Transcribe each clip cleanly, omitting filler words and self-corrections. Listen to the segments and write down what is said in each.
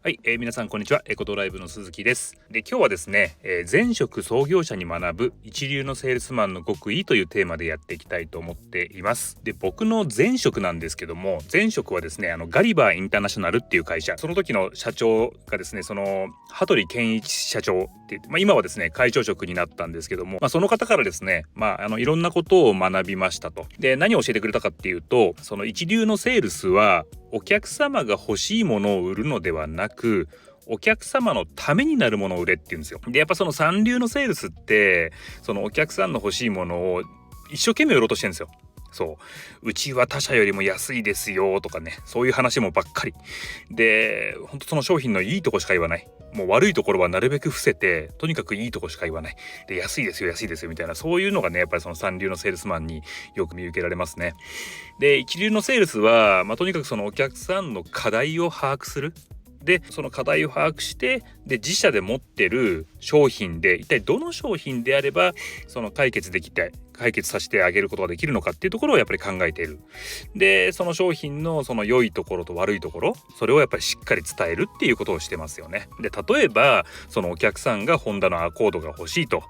はい、皆さんこんにちは。エコドライブの鈴木です。で、今日はですね、前職創業者に学ぶ一流のセールスマンの極意というテーマでやっていきたいと思っています。で、僕の前職なんですけども、前職はですね、ガリバーインターナショナルっていう会社、その時の社長がですね、羽鳥健一社長って言って、今はですね、会長職になったんですけども、その方からですね、いろんなことを学びましたと。で、何を教えてくれたかっていうと、その一流のセールスはお客様が欲しいものを売るのではなく、お客様のためになるものを売れって言うんですよ。で、やっぱその三流のセールスって、そのお客さんの欲しいものを一生懸命売ろうとしてるんですよ。うちは他社よりも安いですよとかね、そういう話もばっかりで、本当その商品のいいとこしか言わない。もう悪いところはなるべく伏せて、とにかくいいとこしか言わない。で、安いですよみたいな、そういうのがね、やっぱりその三流のセールスマンによく見受けられますね。で、一流のセールスは、とにかくそのお客さんの課題を把握する。で、その課題を把握して、で、自社で持ってる商品で一体どの商品であればその解決させてあげることができるのかっていうところをやっぱり考えている。で、その商品のその良いところと悪いところ、それをやっぱりしっかり伝えるっていうことをしてますよね。で、例えばそのお客さんがホンダのアコードが欲しいと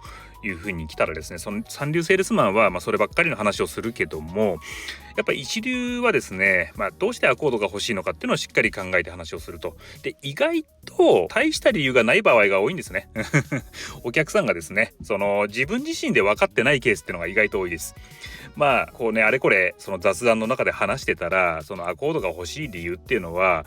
いうふうに来たらですね、その三流セールスマンはそればっかりの話をするけども、やっぱり一流はですね、どうしてアコードが欲しいのかっていうのをしっかり考えて話をすると。で、意外と大した理由がない場合が多いんですね。お客さんがですね、その自分自身で分かってないケースっていうのが意外と多いです。あれこれその雑談の中で話してたら、そのアコードが欲しい理由っていうのは、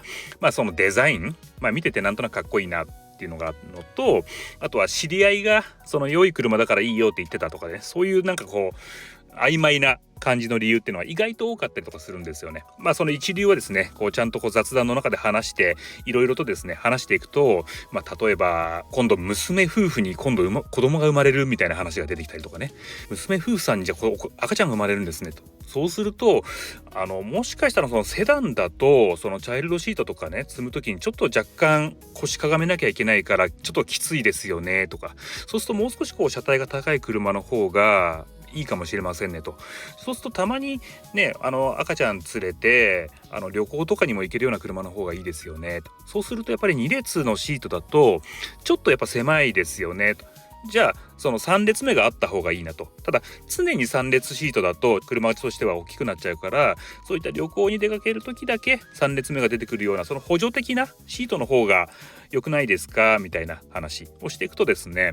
そのデザイン、見ててなんとなくかっこいいなっていうのがあるのと、あとは知り合いがその良い車だからいいよって言ってたとかね、そういう曖昧な感じの理由っていうのは意外と多かったりとかするんですよね。その一流はですね、ちゃんと雑談の中で話していろいろとですね話していくと、例えば今度娘夫婦に子供が生まれるみたいな話が出てきたりとかね、娘夫婦さんにじゃあ赤ちゃんが生まれるんですねと。そうするともしかしたらそのセダンだとそのチャイルドシートとかね積む時にちょっと若干腰かがめなきゃいけないからちょっときついですよねとか、そうするともう少し車体が高い車の方がいいかもしれませんねと。そうするとたまにね赤ちゃん連れて旅行とかにも行けるような車の方がいいですよねと。そうするとやっぱり2列のシートだとちょっとやっぱ狭いですよねと。じゃあその3列目があった方がいいなと。ただ常に3列シートだと車としては大きくなっちゃうから、そういった旅行に出かける時だけ3列目が出てくるようなその補助的なシートの方が良くないですかみたいな話をしていくとですね、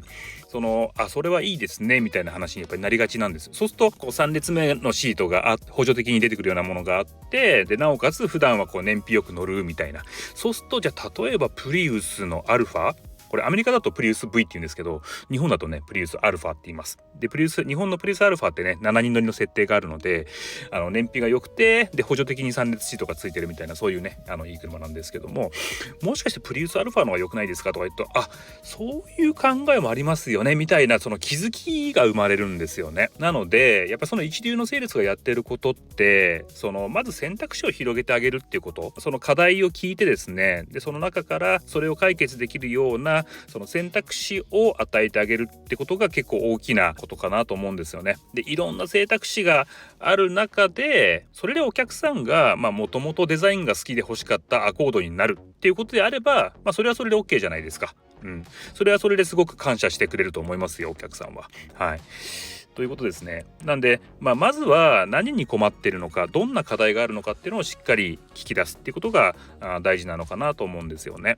それはいいですねみたいな話にやっぱりなりがちなんです。そうすると3列目のシートが補助的に出てくるようなものがあって、でなおかつ普段は燃費よく乗るみたいな。そうするとじゃあ例えばプリウスのアルファ、これアメリカだとプリウス V って言うんですけど、日本だとねプリウスアルファって言います。で日本のプリウスアルファってね7人乗りの設定があるので、燃費が良くて、で補助的に3列シートがついてるみたいな、そういうねいい車なんですけども、もしかしてプリウスアルファの方が良くないですかとか言うと、そういう考えもありますよねみたいな、その気づきが生まれるんですよね。なのでやっぱその一流のセールスがやってることって、まず選択肢を広げてあげるっていうこと、その課題を聞いてですね、でその中からそれを解決できるようなその選択肢を与えてあげるってことが結構大きなことかなと思うんですよね。でいろんな選択肢がある中で、それでお客さんがもともとデザインが好きで欲しかったアコードになるっていうことであれば、それはそれで OK じゃないですか。それはそれですごく感謝してくれると思いますよ、お客さんは。はい。ということですね。なんで、まずは何に困っているのか、どんな課題があるのかっていうのをしっかり聞き出すっていうことが大事なのかなと思うんですよね。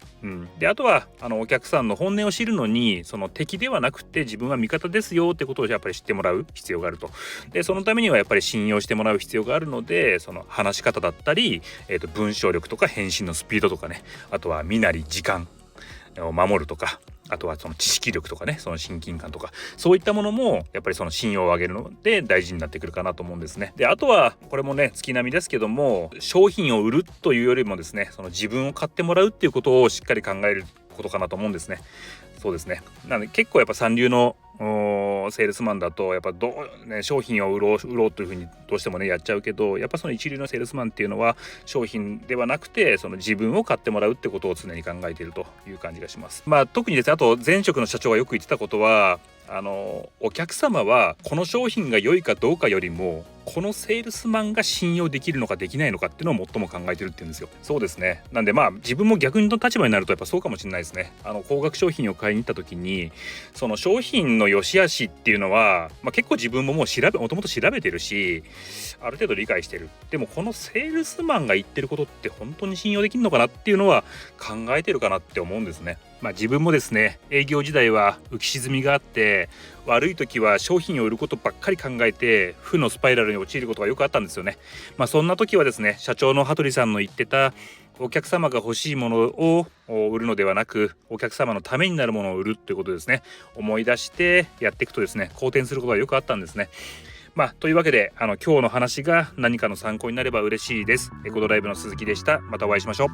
であとはお客さんの本音を知るのに、その敵ではなくて自分は味方ですよってことをやっぱり知ってもらう必要があると。でそのためにはやっぱり信用してもらう必要があるので、その話し方だったり、文章力とか返信のスピードとかね、あとは身なり時間を守るとか、あとはその知識力とかね、その親近感とか、そういったものもやっぱりその信用を上げるので大事になってくるかなと思うんですね。であとはこれもね月並みですけども、商品を売るというよりもですね、その自分を買ってもらうっていうことをしっかり考えることかなと思うんですね。そうですね。なので結構やっぱ三流のセールスマンだとやっぱ商品を売ろうというふうにどうしてもねやっちゃうけど、やっぱその一流のセールスマンっていうのは商品ではなくてその自分を買ってもらうってことを常に考えているという感じがします。特にですね、あと前職の社長がよく言ってたことは、お客様はこの商品が良いかどうかよりもこのセールスマンが信用できるのかできないのかっていうのを最も考えてるっていうんですよ。そうですね。なんで自分も逆の立場になるとやっぱそうかもしれないですね。高額商品を買いに行った時にその商品の良し悪しっていうのは、結構自分ももともと調べてるしある程度理解してる。でもこのセールスマンが言ってることって本当に信用できるのかなっていうのは考えてるかなって思うんですね。自分もですね、営業時代は浮き沈みがあって悪い時は商品を売ることばっかり考えて負のスパイラルに陥ることがよくあったんですよね。そんな時はですね、社長の羽鳥さんの言ってたお客様が欲しいものを売るのではなくお客様のためになるものを売るということですね、思い出してやっていくとですね、好転することがよくあったんですね。というわけで今日の話が何かの参考になれば嬉しいです。エコドライブの鈴木でした。またお会いしましょう。